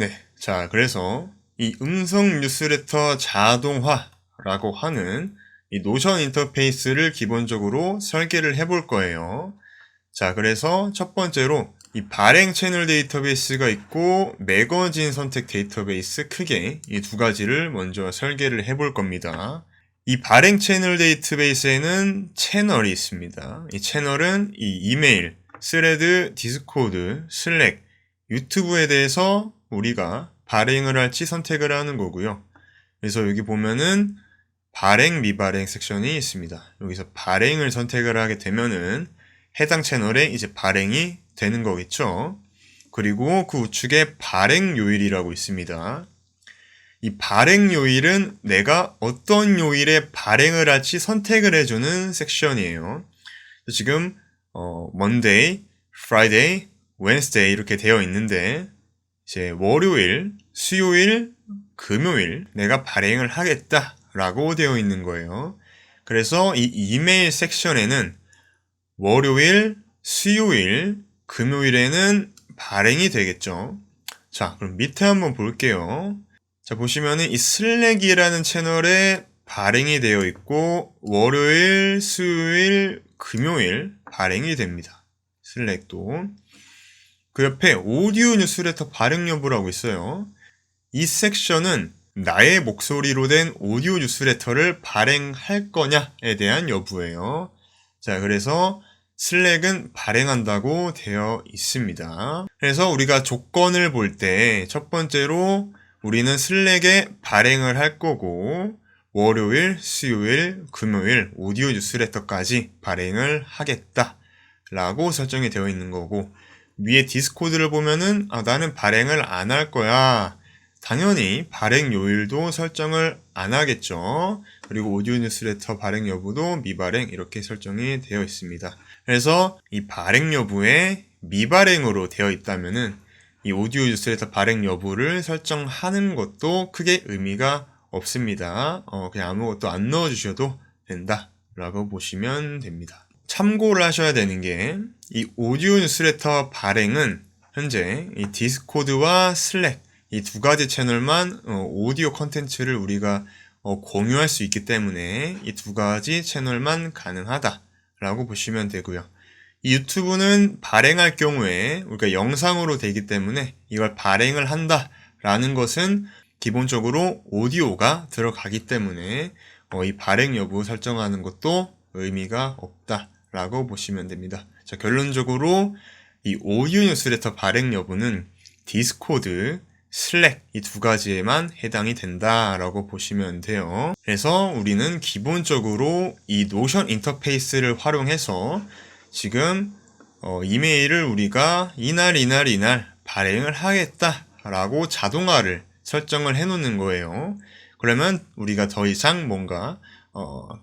네, 자, 그래서 이 음성 뉴스레터 자동화라고 하는 이 노션 인터페이스를 기본적으로 설계를 해볼 거예요. 자, 그래서 첫 번째로 이 발행 채널 데이터베이스가 있고 매거진 선택 데이터베이스 크게 이 두 가지를 먼저 설계를 해볼 겁니다. 이 발행 채널 데이터베이스에는 채널이 있습니다. 이 채널은 이 이메일, 스레드, 디스코드, 슬랙, 유튜브에 대해서 우리가 발행을 할지 선택을 하는 거고요. 그래서 여기 보면은 발행, 미발행 섹션이 있습니다. 여기서 발행을 선택을 하게 되면은 해당 채널에 이제 발행이 되는 거겠죠. 그리고 그 우측에 발행 요일이라고 있습니다. 이 발행 요일은 내가 어떤 요일에 발행을 할지 선택을 해주는 섹션이에요. 지금 Monday, Friday, Wednesday 이렇게 되어 있는데 이제 월요일, 수요일, 금요일 내가 발행을 하겠다라고 되어 있는 거예요. 그래서 이 이메일 섹션에는 월요일, 수요일, 금요일에는 발행이 되겠죠. 자, 그럼 밑에 한번 볼게요. 자, 보시면은 이 슬랙이라는 채널에 발행이 되어 있고 월요일, 수요일, 금요일 발행이 됩니다. 슬랙도. 그 옆에 오디오 뉴스레터 발행 여부라고 있어요. 이 섹션은 나의 목소리로 된 오디오 뉴스레터를 발행할 거냐에 대한 여부예요. 자, 그래서 슬랙은 발행한다고 되어 있습니다. 그래서 우리가 조건을 볼 때 첫 번째로 우리는 슬랙에 발행을 할 거고 월요일, 수요일, 금요일 오디오 뉴스레터까지 발행을 하겠다 라고 설정이 되어 있는 거고 위에 디스코드를 보면은 나는 발행을 안 할 거야. 당연히 발행 요일도 설정을 안 하겠죠. 그리고 오디오 뉴스레터 발행 여부도 미발행 이렇게 설정이 되어 있습니다. 그래서 이 발행 여부에 미발행으로 되어 있다면은 이 오디오 뉴스레터 발행 여부를 설정하는 것도 크게 의미가 없습니다. 그냥 아무것도 안 넣어주셔도 된다라고 보시면 됩니다. 참고를 하셔야 되는 게 이 오디오 뉴스레터 발행은 현재 이 디스코드와 슬랙 이 두 가지 채널만 오디오 컨텐츠를 우리가 공유할 수 있기 때문에 이 두 가지 채널만 가능하다라고 보시면 되고요. 이 유튜브는 발행할 경우에 우리가 영상으로 되기 때문에 이걸 발행을 한다라는 것은 기본적으로 오디오가 들어가기 때문에 이 발행 여부 설정하는 것도 의미가 없다라고 보시면 됩니다. 자, 결론적으로 이 오디오 뉴스레터 발행 여부는 디스코드, 슬랙 이 두 가지에만 해당이 된다라고 보시면 돼요. 그래서 우리는 기본적으로 이 노션 인터페이스를 활용해서 지금 이메일을 우리가 이날 발행을 하겠다라고 자동화를 설정을 해 놓는 거예요. 그러면 우리가 더 이상 뭔가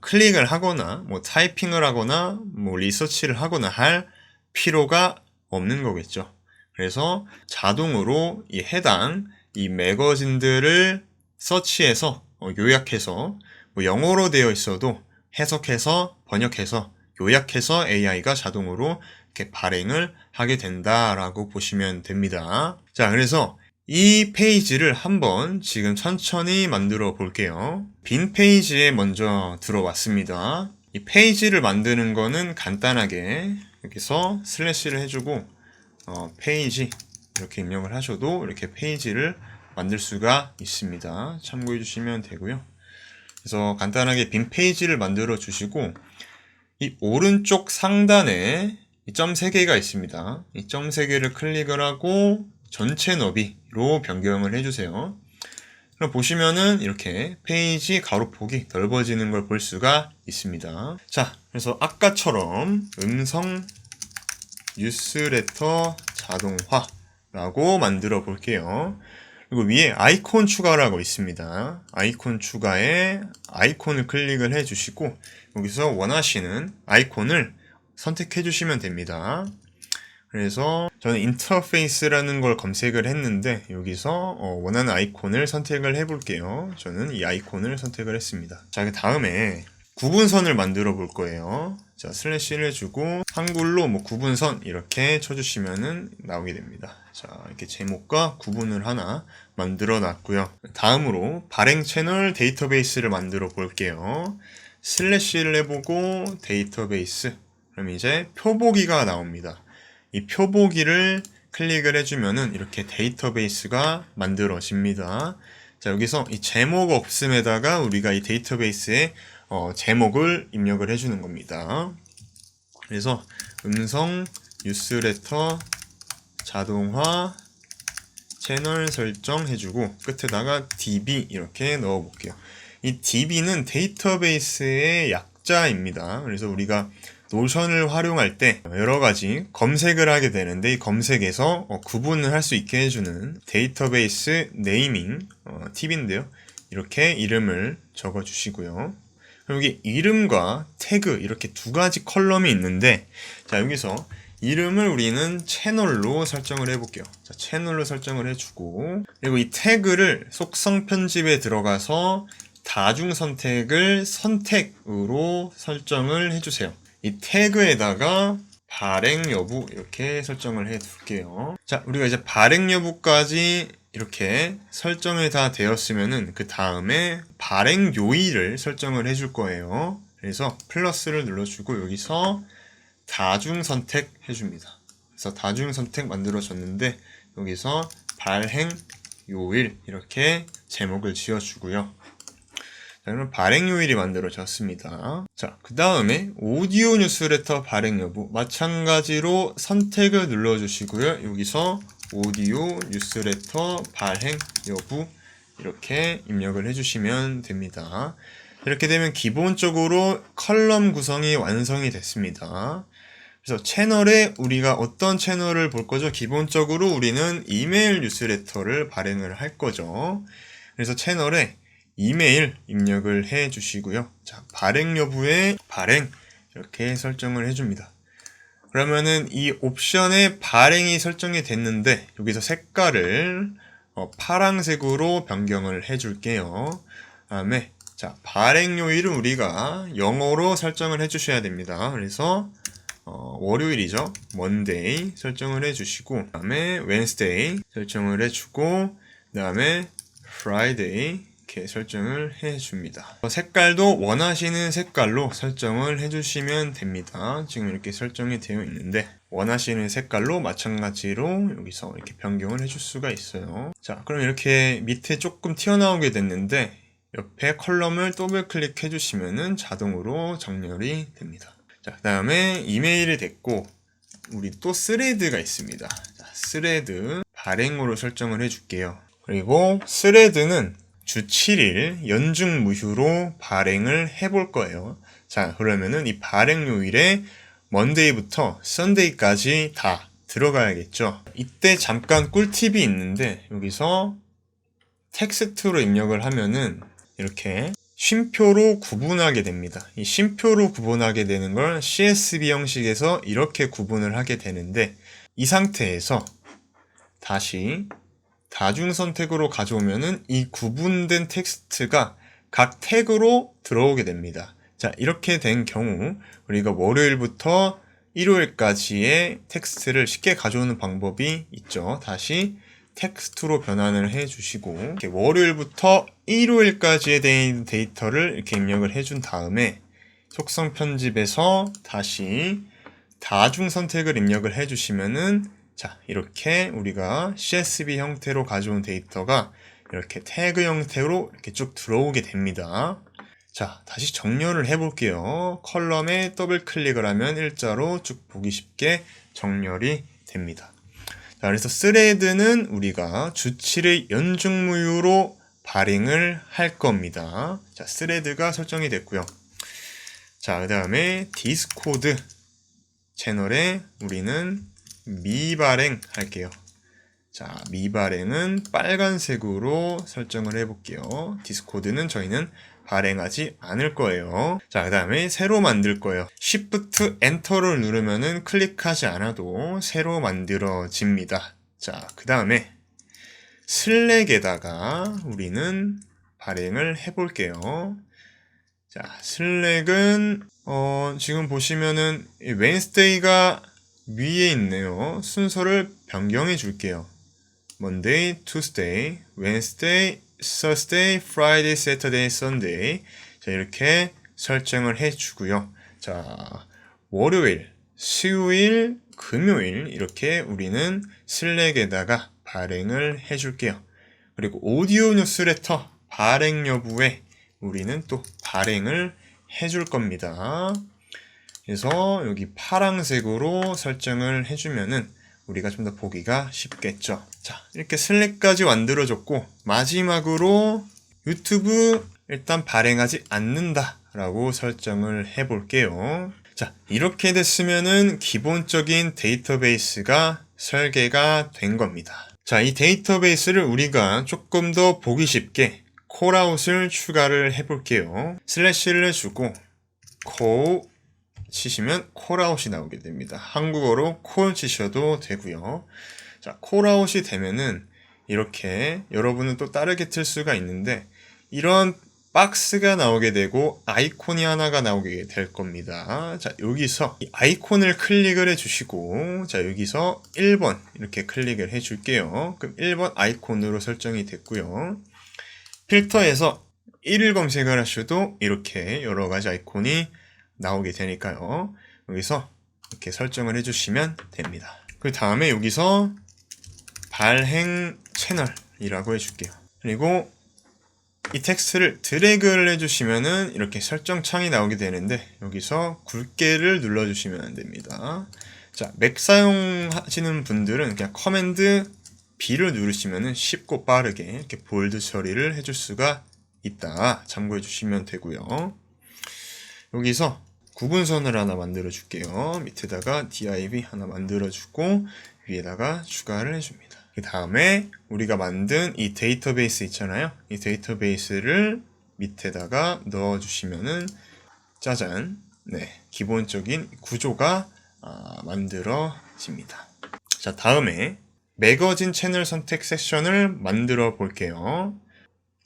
클릭을 하거나 뭐 타이핑을 하거나 뭐 리서치를 하거나 할 필요가 없는 거겠죠. 그래서 자동으로 이 해당 이 매거진들을 서치해서 요약해서 뭐 영어로 되어 있어도 해석해서 번역해서 요약해서 AI가 자동으로 이렇게 발행을 하게 된다라고 보시면 됩니다. 자, 그래서 이 페이지를 한번 지금 천천히 만들어 볼게요. 빈 페이지에 먼저 들어왔습니다. 이 페이지를 만드는 거는 간단하게 여기서 슬래시를 해주고 페이지 이렇게 입력을 하셔도 이렇게 페이지를 만들 수가 있습니다. 참고해 주시면 되고요. 그래서 간단하게 빈 페이지를 만들어 주시고 이 오른쪽 상단에 이 점 3개가 있습니다. 이 점 3개를 클릭을 하고 전체 너비로 변경을 해주세요. 그럼 보시면은 이렇게 페이지 가로폭이 넓어지는 걸 볼 수가 있습니다. 자, 그래서 아까처럼 음성 뉴스레터 자동화라고 만들어 볼게요. 그리고 위에 아이콘 추가라고 있습니다. 아이콘 추가에 아이콘을 클릭을 해주시고 여기서 원하시는 아이콘을 선택해 주시면 됩니다. 그래서 저는 인터페이스라는 걸 검색을 했는데 여기서 원하는 아이콘을 선택을 해볼게요. 저는 이 아이콘을 선택을 했습니다. 자, 그 다음에 구분선을 만들어 볼 거예요. 자, 슬래시를 해주고 한글로 뭐 구분선 이렇게 쳐주시면은 나오게 됩니다. 자, 이렇게 제목과 구분을 하나 만들어 놨고요. 다음으로 발행 채널 데이터베이스를 만들어 볼게요. 슬래시를 해보고 데이터베이스. 그럼 이제 표보기가 나옵니다. 이 표보기를 클릭을 해주면은 이렇게 데이터베이스가 만들어집니다. 자, 여기서 이 제목 없음에다가 우리가 이 데이터베이스에 제목을 입력을 해주는 겁니다. 그래서 음성 뉴스레터 자동화 채널 설정 해주고 끝에다가 db 이렇게 넣어 볼게요. 이 db는 데이터베이스의 약자입니다. 그래서 우리가 노션을 활용할 때 여러가지 검색을 하게 되는데 이 검색에서 구분을 할 수 있게 해주는 데이터베이스 네이밍 팁인데요. 이렇게 이름을 적어 주시고요. 여기 이름과 태그 이렇게 두 가지 컬럼이 있는데, 자, 여기서 이름을 우리는 채널로 설정을 해볼게요. 자, 채널로 설정을 해주고, 그리고 이 태그를 속성 편집에 들어가서 다중 선택을 선택으로 설정을 해주세요. 이 태그에다가 발행 여부 이렇게 설정을 해 둘게요. 자, 우리가 이제 발행 여부까지 이렇게 설정이 다 되었으면은 그 다음에 발행 요일을 설정을 해줄 거예요. 그래서 플러스를 눌러주고 여기서 다중 선택 해줍니다. 그래서 다중 선택 만들어졌는데 여기서 발행 요일 이렇게 제목을 지어주고요. 자, 그럼 발행 요일이 만들어졌습니다. 자, 그 다음에 오디오 뉴스레터 발행 여부 마찬가지로 선택을 눌러주시고요. 여기서 오디오 뉴스레터 발행 여부 이렇게 입력을 해주시면 됩니다. 이렇게 되면 기본적으로 컬럼 구성이 완성이 됐습니다. 그래서 채널에 우리가 어떤 채널을 볼 거죠? 기본적으로 우리는 이메일 뉴스레터를 발행을 할 거죠. 그래서 채널에 이메일 입력을 해 주시고요. 자, 발행 여부에 발행 이렇게 설정을 해줍니다. 그러면은 이 옵션에 발행이 설정이 됐는데 여기서 색깔을 파란색으로 변경을 해줄게요. 다음에 자, 발행 요일은 우리가 영어로 설정을 해주셔야 됩니다. 그래서 월요일이죠. Monday 설정을 해주시고, 다음에 Wednesday 설정을 해주고, 다음에 Friday 이렇게 설정을 해줍니다. 색깔도 원하시는 색깔로 설정을 해주시면 됩니다. 지금 이렇게 설정이 되어 있는데 원하시는 색깔로 마찬가지로 여기서 이렇게 변경을 해줄 수가 있어요. 자, 그럼 이렇게 밑에 조금 튀어나오게 됐는데 옆에 컬럼을 더블 클릭해 주시면은 자동으로 정렬이 됩니다. 자, 그 다음에 이메일이 됐고 우리 또 스레드가 있습니다. 자, 스레드 발행으로 설정을 해줄게요. 그리고 스레드는 주 7일 연중 무휴로 발행을 해볼 거예요. 자, 그러면은 이 발행 요일에 먼데이부터 썬데이까지 다 들어가야겠죠. 이때 잠깐 꿀팁이 있는데 여기서 텍스트로 입력을 하면은 이렇게 쉼표로 구분하게 됩니다. 이 쉼표로 구분하게 되는 걸 CSV 형식에서 이렇게 구분을 하게 되는데 이 상태에서 다시 다중 선택으로 가져오면은 이 구분된 텍스트가 각 태그로 들어오게 됩니다. 자, 이렇게 된 경우 우리가 월요일부터 일요일까지의 텍스트를 쉽게 가져오는 방법이 있죠. 다시 텍스트로 변환을 해주시고 이렇게 월요일부터 일요일까지의 데이터를 이렇게 입력을 해준 다음에 속성 편집에서 다시 다중 선택을 입력을 해주시면은 자, 이렇게 우리가 CSV 형태로 가져온 데이터가 이렇게 태그 형태로 이렇게 쭉 들어오게 됩니다. 자, 다시 정렬을 해볼게요. 컬럼에 더블 클릭을 하면 일자로 쭉 보기 쉽게 정렬이 됩니다. 자, 그래서 스레드는 우리가 주 7일 연중무휴로 발행을 할 겁니다. 자, 스레드가 설정이 됐고요. 자, 그 다음에 디스코드 채널에 우리는 미발행 할게요. 자, 미발행은 빨간색으로 설정을 해볼게요. 디스코드는 저희는 발행하지 않을 거예요. 자, 그 다음에 새로 만들 거예요. Shift 엔터를 누르면은 클릭하지 않아도 새로 만들어집니다. 자, 그 다음에 슬랙에다가 우리는 발행을 해볼게요. 자, 슬랙은 지금 보시면은 Wednesday가 위에 있네요. 순서를 변경해 줄게요. Monday, Tuesday, Wednesday, Thursday, Friday, Saturday, Sunday. 자, 이렇게 설정을 해 주고요. 자, 월요일, 수요일, 금요일 이렇게 우리는 슬랙에다가 발행을 해 줄게요. 그리고 오디오 뉴스레터 발행 여부에 우리는 또 발행을 해 줄 겁니다. 그래서 여기 파란색으로 설정을 해주면은 우리가 좀 더 보기가 쉽겠죠. 자, 이렇게 슬랙까지 만들어줬고, 마지막으로 유튜브 일단 발행하지 않는다 라고 설정을 해 볼게요. 자, 이렇게 됐으면은 기본적인 데이터베이스가 설계가 된 겁니다. 자, 이 데이터베이스를 우리가 조금 더 보기 쉽게 콜아웃을 추가를 해 볼게요. 슬래시를 해주고 콜 치시면 콜아웃이 나오게 됩니다. 한국어로 콜 치셔도 되고요. 자, 콜아웃이 되면은 이렇게 여러분은 또 다르게 틀 수가 있는데 이런 박스가 나오게 되고 아이콘이 하나가 나오게 될 겁니다. 자, 여기서 이 아이콘을 클릭을 해주시고 자, 여기서 1번 이렇게 클릭을 해줄게요. 그럼 1번 아이콘으로 설정이 됐고요. 필터에서 1일 검색을 하셔도 이렇게 여러 가지 아이콘이 나오게 되니까요. 여기서 이렇게 설정을 해주시면 됩니다. 그 다음에 여기서 발행 채널이라고 해줄게요. 그리고 이 텍스트를 드래그를 해주시면은 이렇게 설정 창이 나오게 되는데 여기서 굵게를 눌러주시면 됩니다. 자, 맥 사용하시는 분들은 그냥 커맨드 B를 누르시면은 쉽고 빠르게 이렇게 볼드 처리를 해줄 수가 있다. 참고해 주시면 되고요. 여기서 구분선을 하나 만들어 줄게요. 밑에다가 div 하나 만들어 주고 위에다가 추가를 해줍니다. 그 다음에 우리가 만든 이 데이터베이스 있잖아요. 이 데이터베이스를 밑에다가 넣어 주시면은 짜잔, 네, 기본적인 구조가 만들어집니다. 자, 다음에 매거진 채널 선택 섹션을 만들어 볼게요.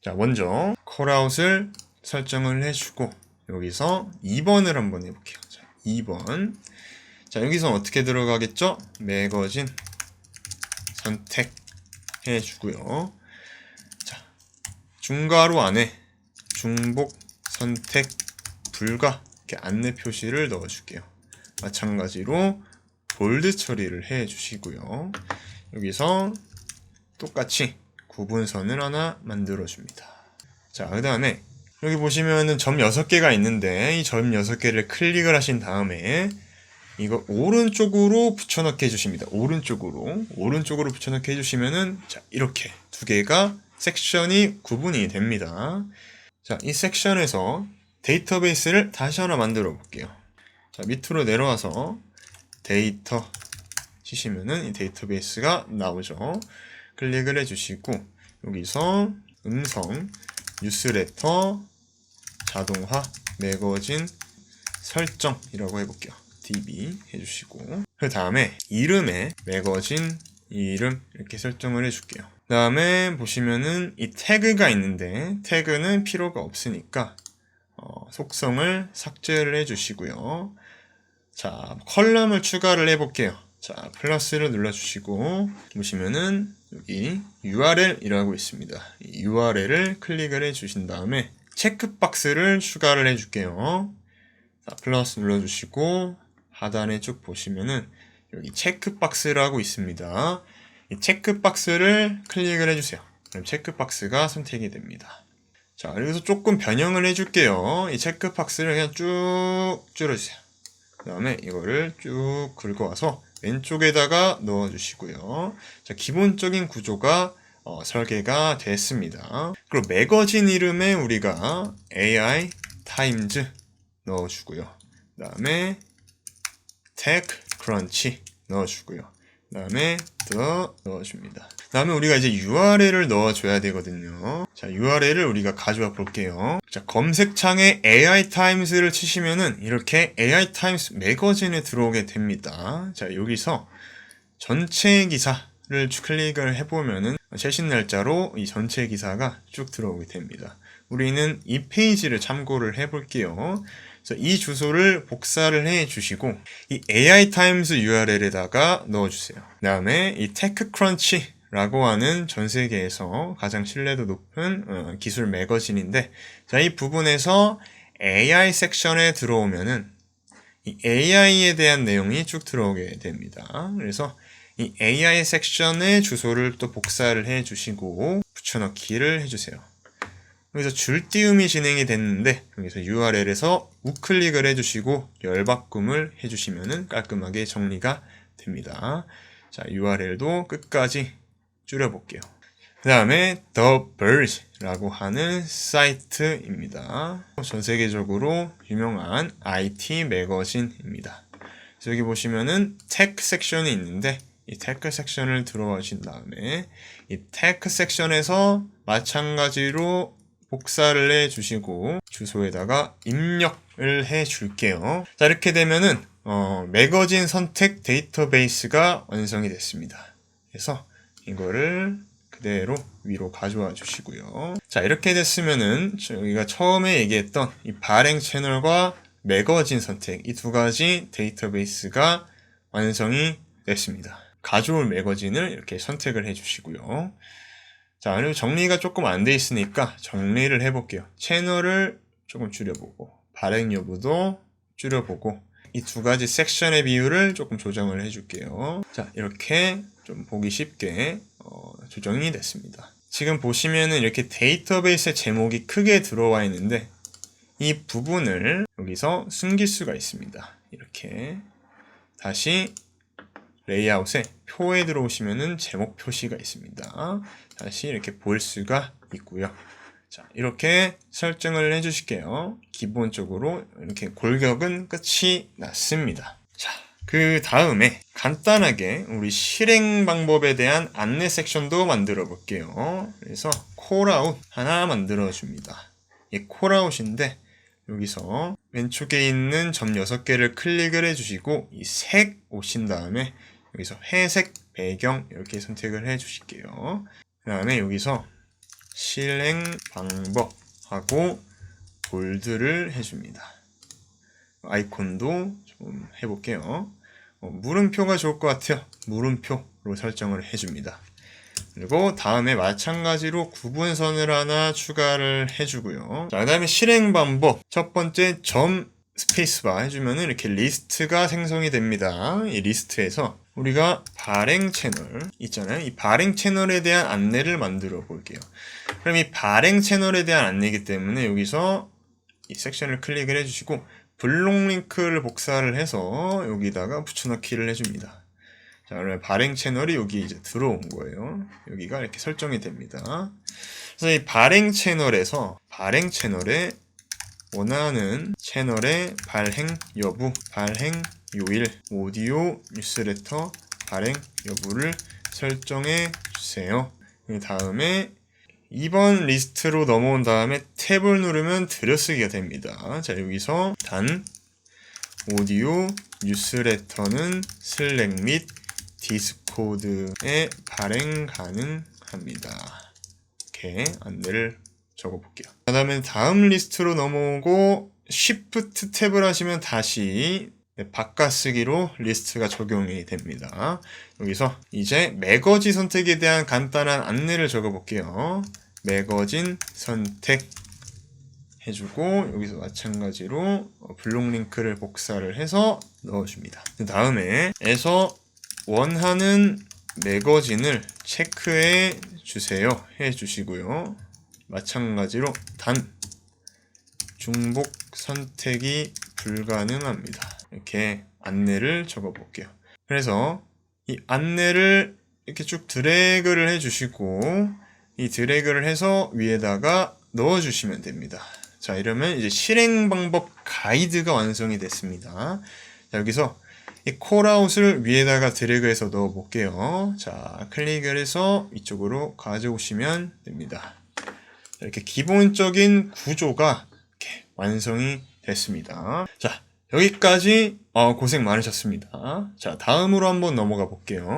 자, 먼저 콜아웃을 설정을 해주고 여기서 2번을 한번 해볼게요. 자, 2번. 자, 여기서 어떻게 들어가겠죠? 매거진 선택해 주고요. 자, 중괄호 안에 중복 선택 불가 이렇게 안내 표시를 넣어 줄게요. 마찬가지로 볼드 처리를 해 주시고요. 여기서 똑같이 구분선을 하나 만들어 줍니다. 자, 그 다음에 여기 보시면은 점 6개가 있는데 이 점 6개를 클릭을 하신 다음에 이거 오른쪽으로 붙여넣기 해주십니다. 오른쪽으로 붙여넣기 해주시면은 자, 이렇게 두 개가 섹션이 구분이 됩니다. 자, 이 섹션에서 데이터베이스를 다시 하나 만들어 볼게요. 자, 밑으로 내려와서 데이터 치시면은 이 데이터베이스가 나오죠. 클릭을 해주시고 여기서 음성 뉴스레터 자동화 매거진 설정이라고 해볼게요. db 해주시고 그 다음에 이름에 매거진 이름 이렇게 설정을 해줄게요. 그 다음에 보시면은 이 태그가 있는데 태그는 필요가 없으니까 속성을 삭제를 해주시고요. 자, 컬럼을 추가를 해볼게요. 자, 플러스를 눌러주시고 보시면은 여기 URL이라고 있습니다. 이 URL을 클릭을 해주신 다음에 체크박스를 추가를 해줄게요. 자, 플러스 눌러주시고 하단에 쭉 보시면은 여기 체크박스라고 있습니다. 이 체크박스를 클릭을 해주세요. 그럼 체크박스가 선택이 됩니다. 자, 여기서 조금 변형을 해줄게요. 이 체크박스를 그냥 쭉 줄여주세요. 그 다음에 이거를 쭉 긁어와서 왼쪽에다가 넣어주시고요. 자, 기본적인 구조가 설계가 됐습니다. 그리고 매거진 이름에 우리가 AI 타임즈 넣어주고요. 그 다음에 테크 크런치 넣어주고요. 그 다음에 더 넣어줍니다. 그 다음에 우리가 이제 URL을 넣어줘야 되거든요. 자, URL을 우리가 가져와 볼게요. 자, 검색창에 AI 타임스를 치시면은 이렇게 AI 타임스 매거진에 들어오게 됩니다. 자, 여기서 전체 기사를 클릭을 해보면은 최신 날짜로 이 전체 기사가 쭉 들어오게 됩니다. 우리는 이 페이지를 참고를 해볼게요. 그래서 이 주소를 복사를 해 주시고 이 AI 타임스 URL에다가 넣어주세요. 그 다음에 이 테크크런치라고 하는 전 세계에서 가장 신뢰도 높은 기술 매거진인데, 자, 이 부분에서 AI 섹션에 들어오면은 이 AI에 대한 내용이 쭉 들어오게 됩니다. 그래서 이 AI 섹션의 주소를 또 복사를 해 주시고 붙여넣기를 해주세요. 여기서 줄띄움이 진행이 됐는데 여기서 URL에서 우클릭을 해주시고 열바꿈을 해주시면 깔끔하게 정리가 됩니다. 자, URL도 끝까지 줄여볼게요. 그 다음에 The Verge라고 하는 사이트입니다. 전 세계적으로 유명한 IT 매거진입니다. 그래서 여기 보시면은 테크 섹션이 있는데 이 테크 섹션을 들어가신 다음에 이 테크 섹션에서 마찬가지로 복사를 해 주시고 주소에다가 입력을 해 줄게요. 자, 이렇게 되면은 매거진 선택 데이터베이스가 완성이 됐습니다. 그래서 이거를 그대로 위로 가져와 주시고요. 자, 이렇게 됐으면은 저희가 처음에 얘기했던 이 발행 채널과 매거진 선택, 이 두 가지 데이터베이스가 완성이 됐습니다. 가져올 매거진을 이렇게 선택을 해 주시고요. 자, 그리고 정리가 조금 안 돼 있으니까 정리를 해볼게요. 채널을 조금 줄여보고 발행 여부도 줄여보고 이 두 가지 섹션의 비율을 조금 조정을 해줄게요. 자, 이렇게 좀 보기 쉽게 조정이 됐습니다. 지금 보시면은 이렇게 데이터베이스의 제목이 크게 들어와 있는데 이 부분을 여기서 숨길 수가 있습니다. 이렇게 다시 레이아웃에 표에 들어오시면은 제목 표시가 있습니다. 다시 이렇게 볼 수가 있고요. 자, 이렇게 설정을 해주실게요. 기본적으로 이렇게 골격은 끝이 났습니다. 자, 그 다음에 간단하게 우리 실행 방법에 대한 안내 섹션도 만들어 볼게요. 그래서 콜아웃 하나 만들어 줍니다. 이 콜아웃인데 여기서 왼쪽에 있는 점 6개를 클릭을 해주시고 이 색 오신 다음에 여기서 회색 배경 이렇게 선택을 해 주실게요. 그 다음에 여기서 실행 방법하고 볼드를 해줍니다. 아이콘도 좀 해볼게요. 물음표가 좋을 것 같아요. 물음표로 설정을 해줍니다. 그리고 다음에 마찬가지로 구분선을 하나 추가를 해주고요. 자, 그 다음에 실행 방법 첫 번째 점 스페이스바 해주면 이렇게 리스트가 생성이 됩니다. 이 리스트에서 우리가 발행 채널 있잖아요. 이 발행 채널에 대한 안내를 만들어 볼게요. 그럼 이 발행 채널에 대한 안내이기 때문에 여기서 이 섹션을 클릭을 해주시고 블록 링크를 복사를 해서 여기다가 붙여넣기를 해줍니다. 자, 그러면 발행 채널이 여기 이제 들어온 거예요. 여기가 이렇게 설정이 됩니다. 그래서 이 발행 채널에서 발행 채널에 원하는 채널의 발행 여부, 발행 요일, 오디오 뉴스레터 발행 여부를 설정해 주세요. 그 다음에 2번 리스트로 넘어온 다음에 탭을 누르면 들여쓰기가 됩니다. 자, 여기서 단 오디오 뉴스레터는 슬랙 및 디스코드에 발행 가능합니다. 이렇게 안내를 적어볼게요. 그 다음에 다음 리스트로 넘어오고 Shift 탭을 하시면 다시 바꿔쓰기로 리스트가 적용이 됩니다. 여기서 이제 매거진 선택에 대한 간단한 안내를 적어볼게요. 매거진 선택 해주고 여기서 마찬가지로 블록 링크를 복사를 해서 넣어줍니다. 그 다음에 에서 원하는 매거진을 체크해 주세요 해주시고요. 마찬가지로 단 중복 선택이 불가능합니다. 이렇게 안내를 적어 볼게요. 그래서 이 안내를 이렇게 쭉 드래그를 해주시고 이 드래그를 해서 위에다가 넣어주시면 됩니다. 자, 이러면 이제 실행 방법 가이드가 완성이 됐습니다. 자, 여기서 이 콜아웃을 위에다가 드래그해서 넣어 볼게요. 자, 클릭을 해서 이쪽으로 가져오시면 됩니다. 이렇게 기본적인 구조가 이렇게 완성이 됐습니다. 자, 여기까지 고생 많으셨습니다. 자, 다음으로 한번 넘어가 볼게요.